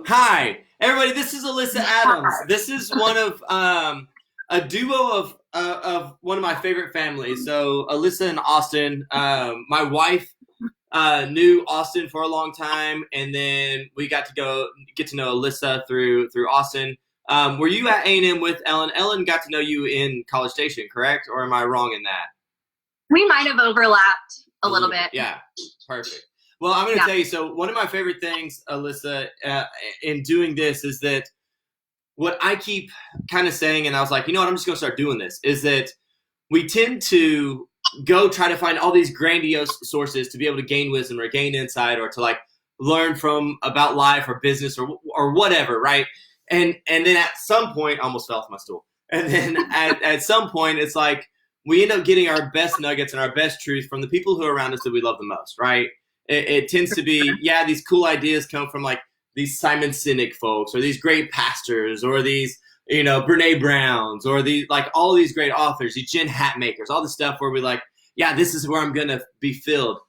Hi, everybody. This is Alyssa Adams. This is one of a duo of one of my favorite families. So Alyssa and Austin. My wife knew Austin for a long time, and then we got to get to know Alyssa through Austin. Were you at A&M with Ellen? Ellen got to know you in College Station, correct? Or am I wrong in that? We might have overlapped a little bit. Yeah, perfect. Well, I'm going to tell you, so one of my favorite things, Alyssa, in doing this is that what I keep kind of saying, and I was like, you know what, I'm just going to start doing this, is that we tend to go try to find all these grandiose sources to be able to gain wisdom or gain insight or to like learn from about life or business or whatever, right? And then at some point, I almost fell off my stool. And then at some point, it's like we end up getting our best nuggets and our best truth from the people who are around us that we love the most, right? It tends to be, these cool ideas come from like these Simon Sinek folks or these great pastors or these, Brene Browns or these, like all these great authors, these Jen Hatmakers, all the stuff where we're like, this is where I'm going to be filled.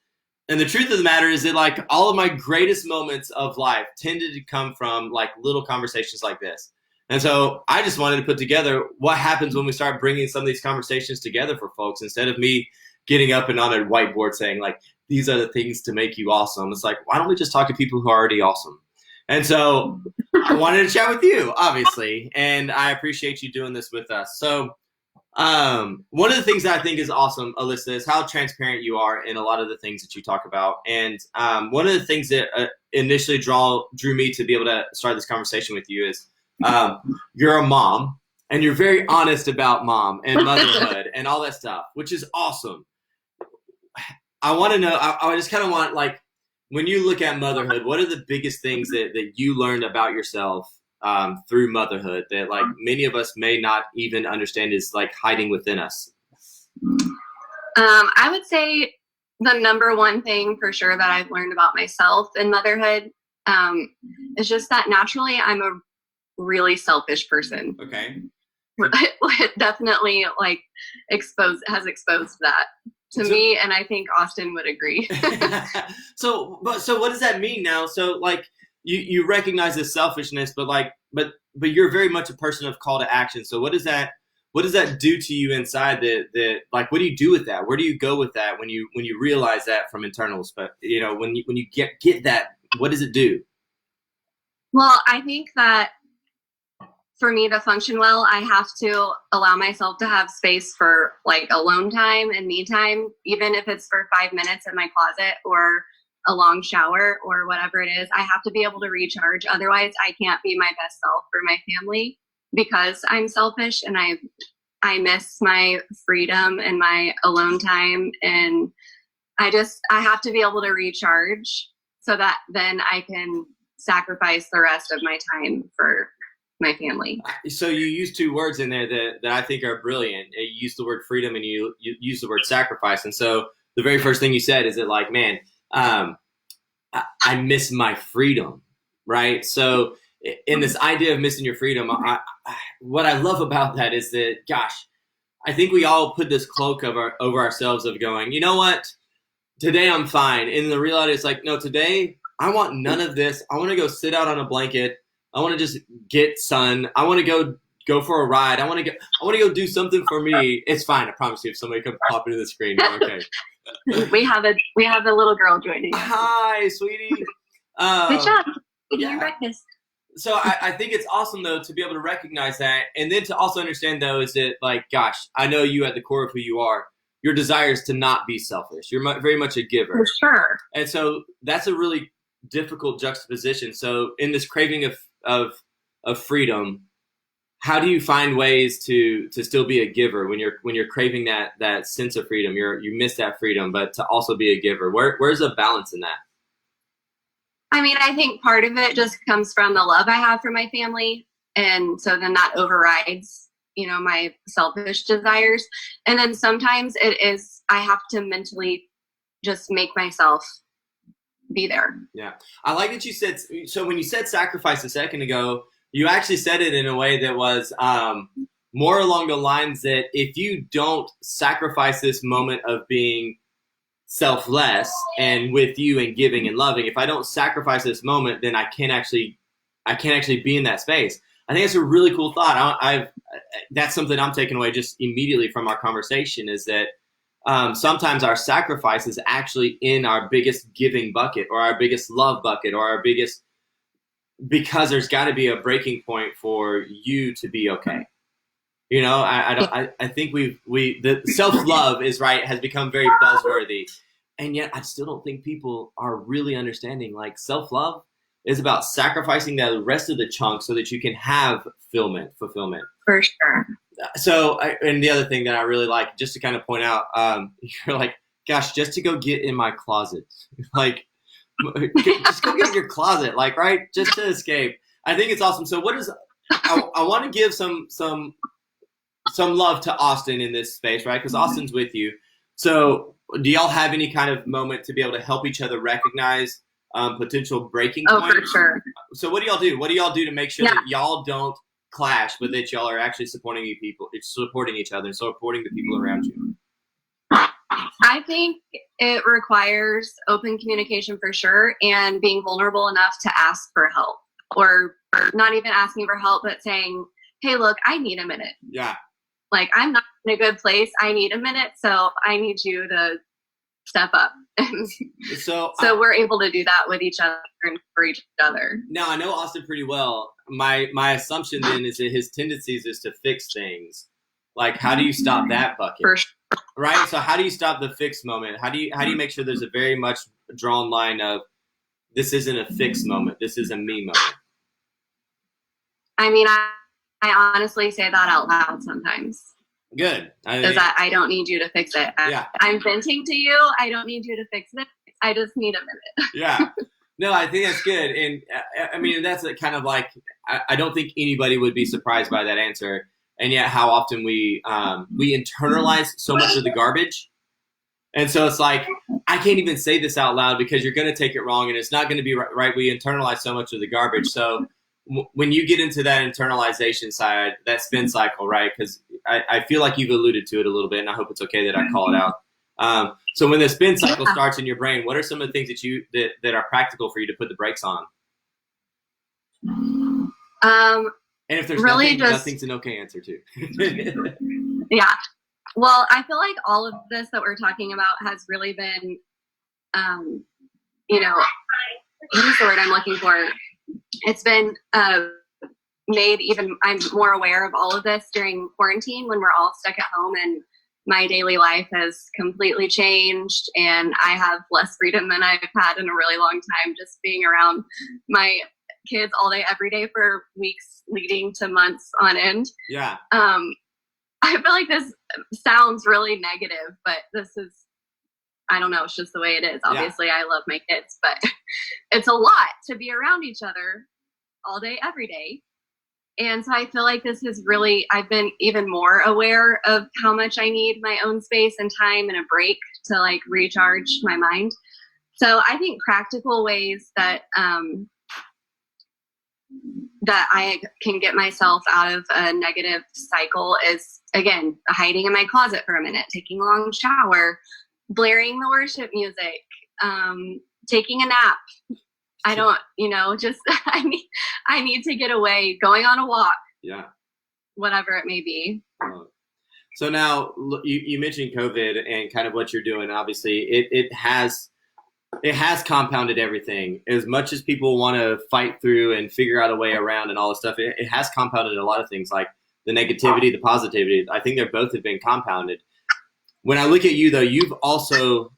And the truth of the matter is that like all of my greatest moments of life tended to come from like little conversations like this. And so I just wanted to put together what happens when we start bringing some of these conversations together for folks instead of me getting up and on a whiteboard saying like, these are the things to make you awesome. It's like, why don't we just talk to people who are already awesome? And so I wanted to chat with you, obviously, and I appreciate you doing this with us. So one of the things that I think is awesome, Alyssa, is how transparent you are in a lot of the things that you talk about. And one of the things that initially drew me to be able to start this conversation with you is you're a mom, and you're very honest about mom and motherhood and all that stuff, which is awesome. I want to know, I just kind of want, like, when you look at motherhood, what are the biggest things that you learned about yourself through motherhood that, like, many of us may not even understand is, like, hiding within us? I would say the number one thing for sure that I've learned about myself in motherhood is just that naturally I'm a really selfish person. Okay. It definitely, like, has exposed that to me, and I think Austin would agree. So what does that mean now? So like you recognize this selfishness, but you're very much a person of call to action. So what does that do to you inside that like, what do you do with that? Where do you go with that when you realize that from internals? But when you get that, what does it do? Well, I think that for me to function well, I have to allow myself to have space for like alone time and me time, even if it's for 5 minutes in my closet or a long shower or whatever it is. I have to be able to recharge. Otherwise, I can't be my best self for my family because I'm selfish and I miss my freedom and my alone time. And I have to be able to recharge so that then I can sacrifice the rest of my time for my family. So you use two words in there that I think are brilliant. You use the word freedom and you use the word sacrifice. And so the very first thing you said is that like, man, I miss my freedom, right? So in this idea of missing your freedom, what I love about that is that, gosh, I think we all put this cloak over ourselves of going, you know what, today I'm fine. And the reality is like, no, today I want none of this. I want to go sit out on a blanket. I want to just get sun. I want to go for a ride. I want to go do something for me. It's fine. I promise you. If somebody could pop into the screen, okay. We have a little girl joining us. Hi, sweetie. Good job. Eating your breakfast. So I think it's awesome though to be able to recognize that, and then to also understand though is that like, gosh, I know you at the core of who you are. Your desire is to not be selfish. You're very much a giver. For sure. And so that's a really difficult juxtaposition. So in this craving of freedom, how do you find ways to still be a giver when you're craving that sense of freedom? You miss that freedom, but to also be a giver. Where's the balance in that? I mean, I think part of it just comes from the love I have for my family, and so then that overrides my selfish desires. And then sometimes it is I have to mentally just make myself be there. Yeah. I like that you said, so when you said sacrifice a second ago, you actually said it in a way that was more along the lines that if you don't sacrifice this moment of being selfless and with you and giving and loving, if I don't sacrifice this moment, then I can't actually I can't actually be in that space. I think that's a really cool thought. That's something I'm taking away just immediately from our conversation is that sometimes our sacrifice is actually in our biggest giving bucket or our biggest love bucket or our biggest, because there's got to be a breaking point for you to be okay. You know, I think the self-love is right, has become very buzzworthy. And yet I still don't think people are really understanding like self-love is about sacrificing the rest of the chunk so that you can have fulfillment. For sure. So, and the other thing that I really like, just to kind of point out, you're like, gosh, just to go get in my closet, like, just go get in your closet, like, right, just to escape. I think it's awesome. So, I want to give some love to Austin in this space, right? Because Austin's with you. So, do y'all have any kind of moment to be able to help each other recognize potential breaking points? Oh, for sure. So, what do y'all do? What do y'all do to make sure that y'all don't clash, but that y'all are actually supporting each other and supporting the people around you? I think it requires open communication for sure, and being vulnerable enough to ask for help, or not even asking for help, but saying, hey, look, I need a minute. Yeah. Like, I'm not in a good place. I need a minute. So I need you to step up. So we're able to do that with each other and for each other. Now, I know Austin pretty well. My assumption then is that his tendencies is to fix things. Like, how do you stop that bucket? For sure. Right? So how do you stop the fix moment? How do you make sure there's a very much drawn line of this isn't a fix moment, this is a me moment? I mean, I honestly say that out loud sometimes. Good. Because I don't need you to fix it. I'm venting to you. I don't need you to fix it. I just need a minute. Yeah. No, I think that's good. And I mean, that's a kind of like, I don't think anybody would be surprised by that answer. And yet how often we internalize so much of the garbage. And so it's like, I can't even say this out loud because you're going to take it wrong and it's not going to be right. We internalize so much of the garbage. So when you get into that internalization side, that spin cycle, right? Because I feel like you've alluded to it a little bit, and I hope it's okay that I call it out. So when the spin cycle starts in your brain, what are some of the things that are practical for you to put the brakes on? And if there's really nothing's an okay answer too. Yeah. Well, I feel like all of this that we're talking about has really been, what is the word I'm looking for? It's been made even, I'm more aware of all of this during quarantine when we're all stuck at home and my daily life has completely changed and I have less freedom than I've had in a really long time, just being around my kids all day, every day for weeks leading to months on end. Yeah. I feel like this sounds really negative, but this is, I don't know, it's just the way it is. Obviously, I love my kids, but it's a lot to be around each other all day, every day. And so I feel like this is really, I've been even more aware of how much I need my own space and time and a break to like recharge my mind. So I think practical ways that that I can get myself out of a negative cycle is, again, hiding in my closet for a minute, taking a long shower, blaring the worship music, taking a nap. I don't, just, I need to get away, going on a walk. Yeah. Whatever it may be. So now you mentioned COVID and kind of what you're doing. Obviously it has compounded everything. As much as people want to fight through and figure out a way around and all this stuff, it has compounded a lot of things, like the negativity, the positivity. I think they both have been compounded. When I look at you, though, you've also,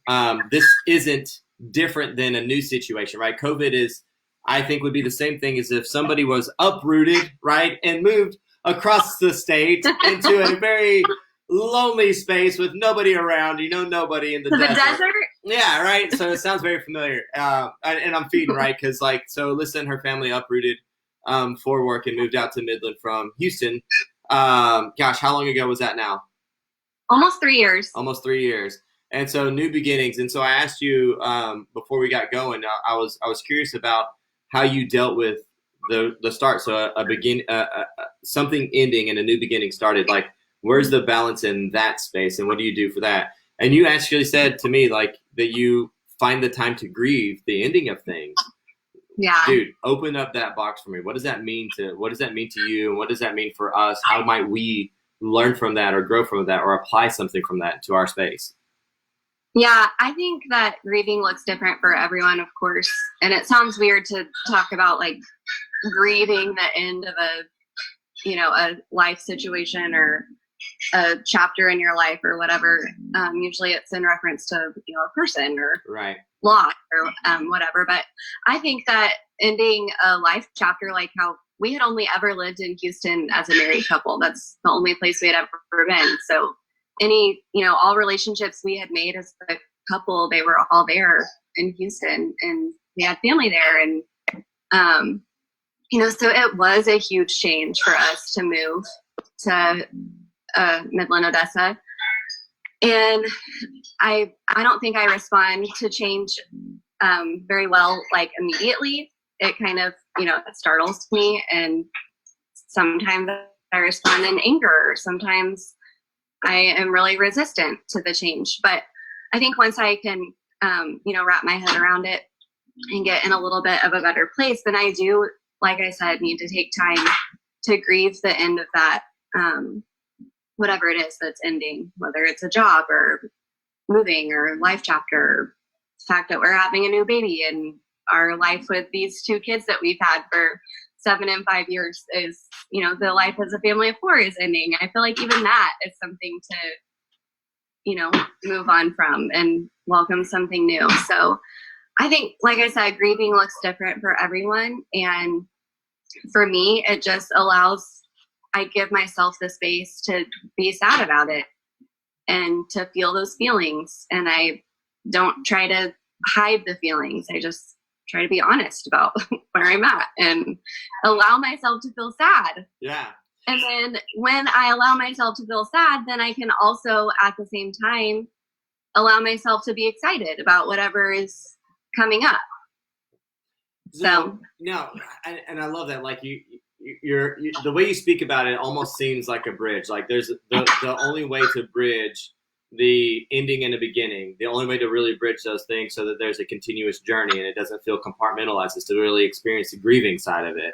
this isn't different than a new situation, right? COVID is, I think, would be the same thing as if somebody was uprooted, right, and moved across the state into a very lonely space with nobody around, nobody in the desert. Yeah, right. So it sounds very familiar. And I'm feeding, right? Because so Alyssa and her family uprooted for work and moved out to Midland from Houston. Gosh, how long ago was that now? Almost 3 years. Almost 3 years. And so new beginnings. And so I asked you before we got going, I was curious about how you dealt with the start. So something ending and a new beginning started. Like, where's the balance in that space and what do you do for that? And you actually said to me that you find the time to grieve the ending of things. Yeah. dude, open up that box for me. What does that mean to you? And what does that mean for us? How might we learn from that or grow from that or apply something from that to our space? Yeah, I think that grieving looks different for everyone, of course. And it sounds weird to talk about like grieving the end of a life situation or a chapter in your life or whatever. Usually it's in reference to, a person or right. loss or whatever. But I think that ending a life chapter, like how we had only ever lived in Houston as a married couple. That's the only place we had ever been. So all relationships we had made as a couple, they were all there in Houston and we had family there. And, so it was a huge change for us to move to Midland, Odessa. And I don't think I respond to change very well, like immediately. It kind of, it startles me. And sometimes I respond in anger, or sometimes I am really resistant to the change. But I think once I can, wrap my head around it and get in a little bit of a better place, then I do, like I said, need to take time to grieve the end of that, whatever it is that's ending, whether it's a job or moving or life chapter, or the fact that we're having a new baby and our life with these two kids that we've had for 7 and 5 years is, the life as a family of 4 is ending. I feel like even that is something to, move on from and welcome something new. So I think, like I said, grieving looks different for everyone. And for me, it just I give myself the space to be sad about it and to feel those feelings. And I don't try to hide the feelings. I just try to be honest about where I'm at and allow myself to feel sad. Yeah. And then when I allow myself to feel sad, then I can also at the same time allow myself to be excited about whatever is coming up. So no, and I love that. Like you're the way you speak about it almost seems like a bridge. Like there's the only way to bridge the ending and the beginning. The only way to really bridge those things so that there's a continuous journey and it doesn't feel compartmentalized is to really experience the grieving side of it.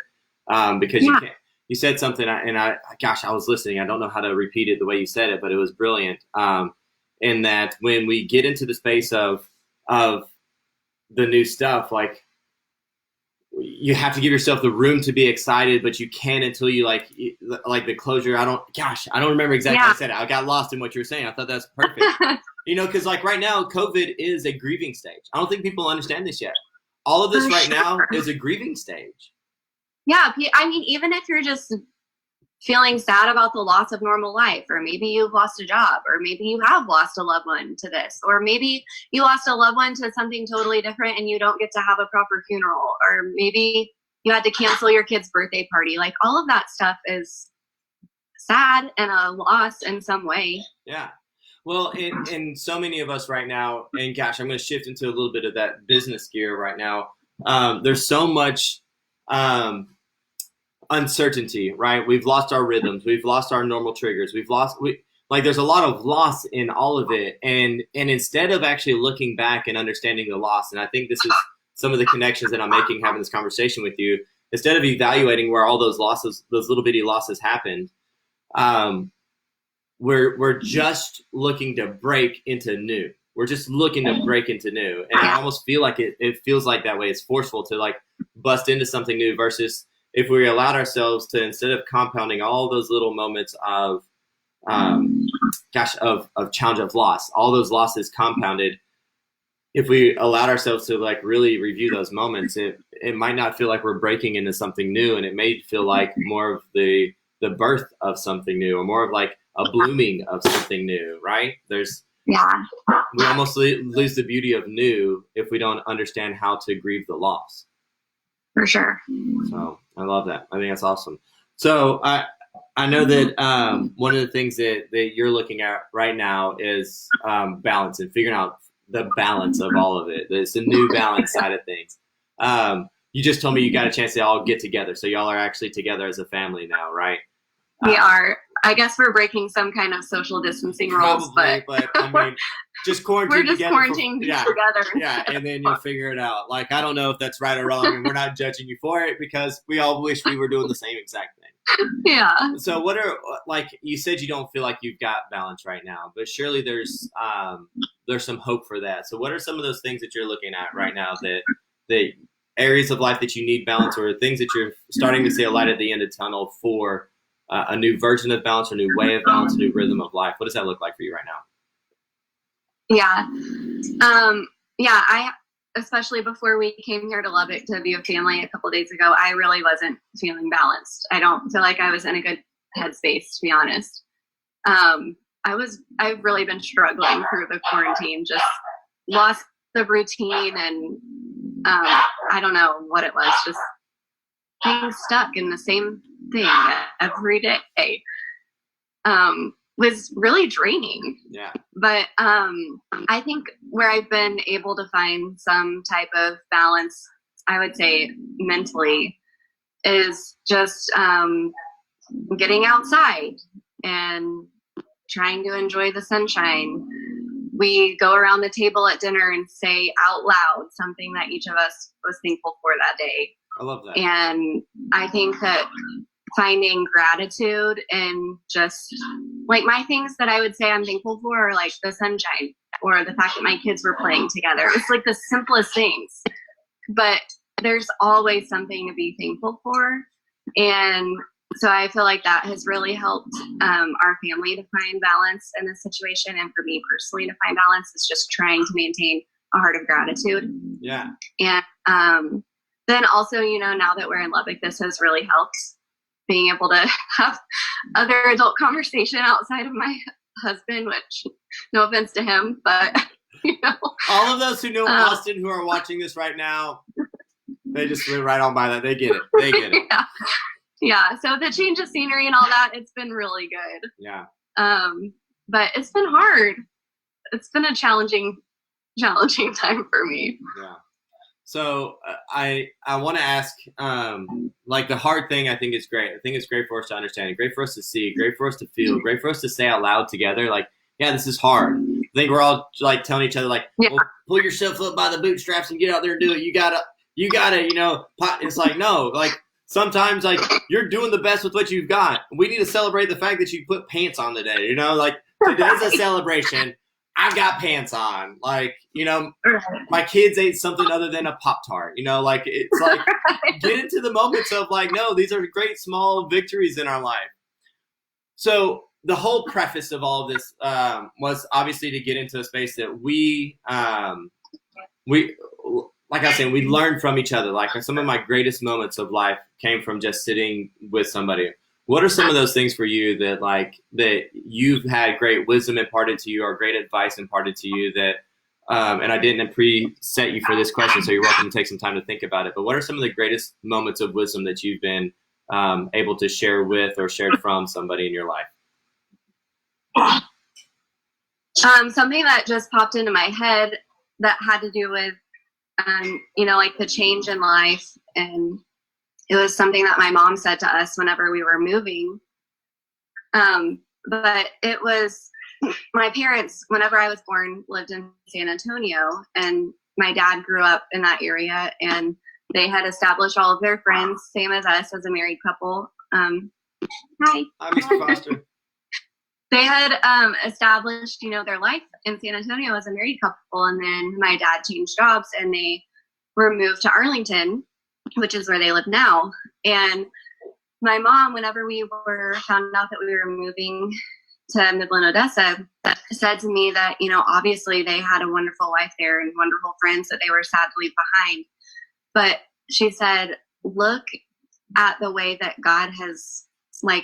Because you can't. You said something, and I was listening. I don't know how to repeat it the way you said it, but it was brilliant. In that when we get into the space of the new stuff, like you have to give yourself the room to be excited, but you can't until you like the closure. I don't remember exactly how I said it. I got lost in what you were saying. I thought that's perfect. Because like right now, COVID is a grieving stage. I don't think people understand this yet. All of this right now is a grieving stage. Yeah, I mean, even if you're just feeling sad about the loss of normal life, or maybe you've lost a job, or maybe you have lost a loved one to this, or maybe you lost a loved one to something totally different and you don't get to have a proper funeral, or maybe you had to cancel your kid's birthday party. Like all of that stuff is sad and a loss in some way. Yeah. Well, and so many of us right now, and gosh, I'm going to shift into a little bit of that business gear right now. There's so much uncertainty, right? We've lost our rhythms. We've lost our normal triggers. There's a lot of loss in all of it. And instead of actually looking back and understanding the loss, and I think this is some of the connections that I'm making having this conversation with you, instead of evaluating where all those losses, those little bitty losses happened, we're just looking to break into new. We're just looking to break into new. And I almost feel like it feels like that way. It's forceful to like bust into something new versus if we allowed ourselves to, instead of compounding all those little moments of challenge of loss, all those losses compounded, if we allowed ourselves to like really review those moments, it might not feel like we're breaking into something new, and it may feel like more of the birth of something new, or more of like a blooming of something new, right? We almost lose the beauty of new if we don't understand how to grieve the loss. For sure. So I love that. I think that's awesome. So I know that one of the things that you're looking at right now is balance and figuring out the balance of all of it. It's a new balance side of things. You just told me you got a chance to all get together. So y'all are actually together as a family now, right? We are. I guess we're breaking some kind of social distancing rules, but I mean, just quarantine. We're just quarantining together. Yeah, and then you'll figure it out. Like, I don't know if that's right or wrong, and we're not judging you for it because we all wish we were doing the same exact thing. Yeah. So what are, like you said, you don't feel like you've got balance right now, but surely there's some hope for that. So what are some of those things that you're looking at right now that areas of life that you need balance, or things that you're starting to see a light at the end of the tunnel for a new version of balance, or a new way of balance, a new rhythm of life? What does that look like for you right now? Yeah. I, especially before we came here to Lubbock to view a family a couple of days ago, I really wasn't feeling balanced. I don't feel like I was in a good headspace, to be honest. I've really been struggling through the quarantine, just lost the routine, and I don't know what it was, just being stuck in the same thing every day. Was really draining. Yeah. But I think where I've been able to find some type of balance, I would say mentally, is just getting outside and trying to enjoy the sunshine. We go around the table at dinner and say out loud something that each of us was thankful for that day. I love that. And I think that finding gratitude and just like my things that I would say I'm thankful for are like the sunshine or the fact that my kids were playing together. It's like the simplest things, but there's always something to be thankful for. And so I feel like that has really helped our family to find balance in this situation. And for me personally to find balance is just trying to maintain a heart of gratitude. Yeah. And then also, now that we're in Lubbock, this has really helped, being able to have other adult conversation outside of my husband, which no offense to him, but all of those who know Austin who are watching this right now, they just went right on by that. They get it. Yeah. So the change of scenery and all that, it's been really good. Yeah. But it's been hard. It's been a challenging time for me. Yeah. So I want to ask, like, the hard thing I think is great. I think it's great for us to understand, great for us to see, great for us to feel, great for us to say out loud together, like, yeah, this is hard. I think we're all like telling each other, like, well, pull yourself up by the bootstraps and get out there and do it. You gotta, it's like, no, like sometimes like you're doing the best with what you've got. We need to celebrate the fact that you put pants on today, like today's a celebration. I've got pants on, like, my kids ate something other than a Pop-Tart, like, it's like, get into the moments of like, no, these are great small victories in our life. So the whole preface of all of this was obviously to get into a space that we, like I was saying, we learned from each other. Like, some of my greatest moments of life came from just sitting with somebody. What are some of those things for you that you've had great wisdom imparted to you, or great advice imparted to you that, and I didn't preset you for this question, so you're welcome to take some time to think about it. But what are some of the greatest moments of wisdom that you've been able to share with or shared from somebody in your life? Something that just popped into my head that had to do with, like the change in life, and it was something that my mom said to us whenever we were moving. But it was my parents, whenever I was born, lived in San Antonio, and my dad grew up in that area, and they had established all of their friends, same as us, as a married couple. Hi. Hi, Mr. Foster. They had established, their life in San Antonio as a married couple, and then my dad changed jobs, and they were moved to Arlington, which is where they live now. And my mom, whenever we found out that we were moving to Midland, Odessa, said to me that, obviously they had a wonderful life there and wonderful friends that they were sad to leave behind. But she said, look at the way that God has gone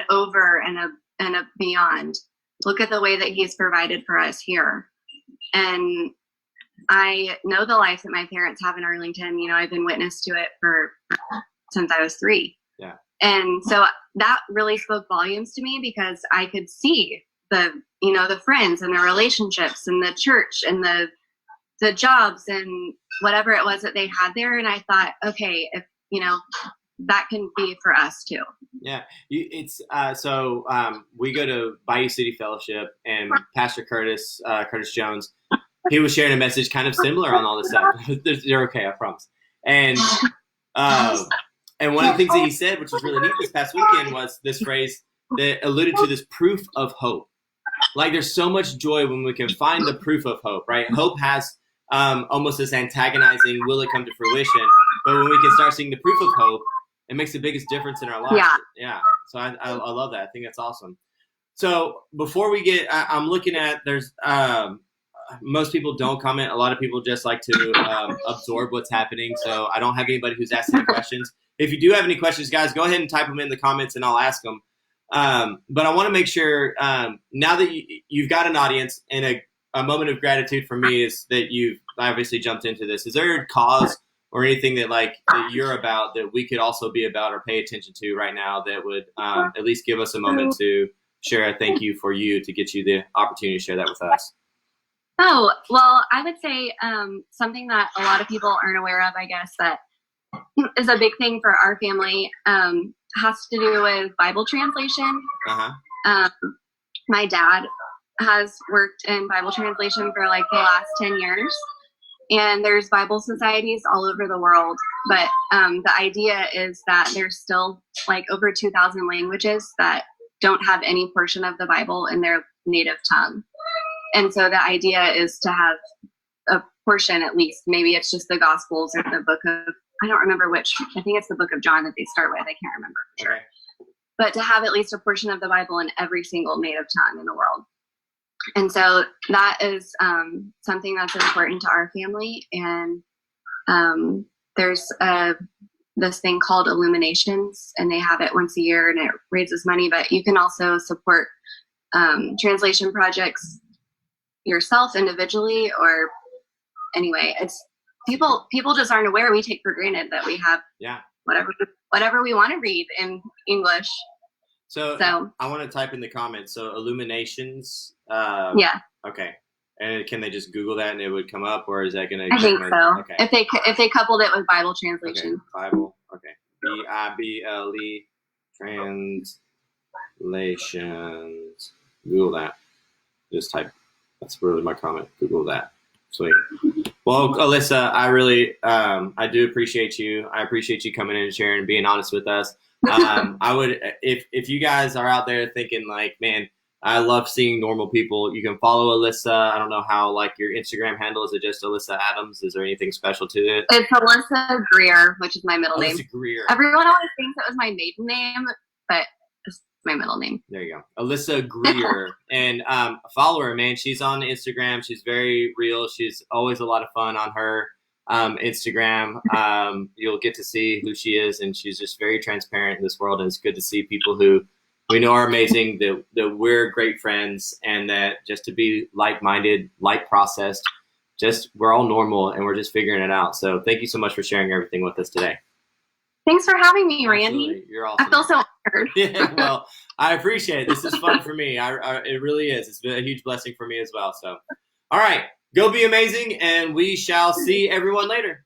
over and beyond. Look at the way that he's provided for us here. And I know the life that my parents have in Arlington. I've been witness to it since I was 3. Yeah. And so that really spoke volumes to me, because I could see the friends and the relationships and the church and the jobs and whatever it was that they had there. And I thought, okay, if, that can be for us too. Yeah, we go to Bayou City Fellowship, and Pastor Curtis Jones, he was sharing a message kind of similar on all this stuff. They're okay, I promise. And one of the things that he said, which was really neat this past weekend, was this phrase that alluded to this proof of hope. Like, there's so much joy when we can find the proof of hope, right? Hope has almost this antagonizing, will it come to fruition? But when we can start seeing the proof of hope, it makes the biggest difference in our lives. Yeah. So I love that. I think that's awesome. So before we get, I'm looking at, there's, most people don't comment. A lot of people just like to absorb what's happening. So I don't have anybody who's asking any questions. If you do have any questions, guys, go ahead and type them in the comments and I'll ask them. But I want to make sure, now that you've got an audience, and a moment of gratitude for me is that you've obviously jumped into this. Is there a cause or anything that you're about that we could also be about or pay attention to right now that would at least give us a moment to share a thank you for you, to get you the opportunity to share that with us? Oh, well, I would say something that a lot of people aren't aware of, I guess, that is a big thing for our family, has to do with Bible translation. My dad has worked in Bible translation for like the last 10 years. And there's Bible societies all over the world. But the idea is that there's still like over 2,000 languages that don't have any portion of the Bible in their native tongue. And so the idea is to have a portion, at least. Maybe it's just the Gospels or the book of, I don't remember which. I think it's the book of John that they start with. I can't remember for sure. But to have at least a portion of the Bible in every single native tongue in the world. And so that is something that's important to our family. And there's this thing called Illuminations, and they have it once a year, and it raises money. But you can also support translation projects yourself individually, or anyway, it's people just aren't aware. We take for granted that we have whatever we want to read in English. So I want to type in the comments. So Illuminations. Okay. And can they just Google that and it would come up, or is that going to? I think so. Okay. If they coupled it with Bible translation. Okay. Bible. Okay. Bible translations. Google that. Just type. That's really my comment. Google that. Sweet. Well, Alyssa, I really, I do appreciate you. I appreciate you coming in and sharing and being honest with us. I would, if you guys are out there thinking like, man, I love seeing normal people, you can follow Alyssa. I don't know how, like, your Instagram handle, is it just Alyssa Adams? Is there anything special to it? It's Alyssa Greer, which is my middle name. Alyssa Greer. Everyone always thinks it was my maiden name, but it's my middle name. There you go. Alyssa Greer. And follow her, man. She's on Instagram. She's very real. She's always a lot of fun on her Instagram. You'll get to see who she is, and she's just very transparent in this world. And it's good to see people who we know are amazing, that we're great friends, and that just to be like-minded, like-processed, just we're all normal and we're just figuring it out. So thank you so much for sharing everything with us today. Thanks for having me, Randy. Absolutely. You're awesome. I feel so honored. Yeah, well, I appreciate it. This is fun for me. It really is. It's been a huge blessing for me as well. So, all right, go be amazing, and we shall see everyone later.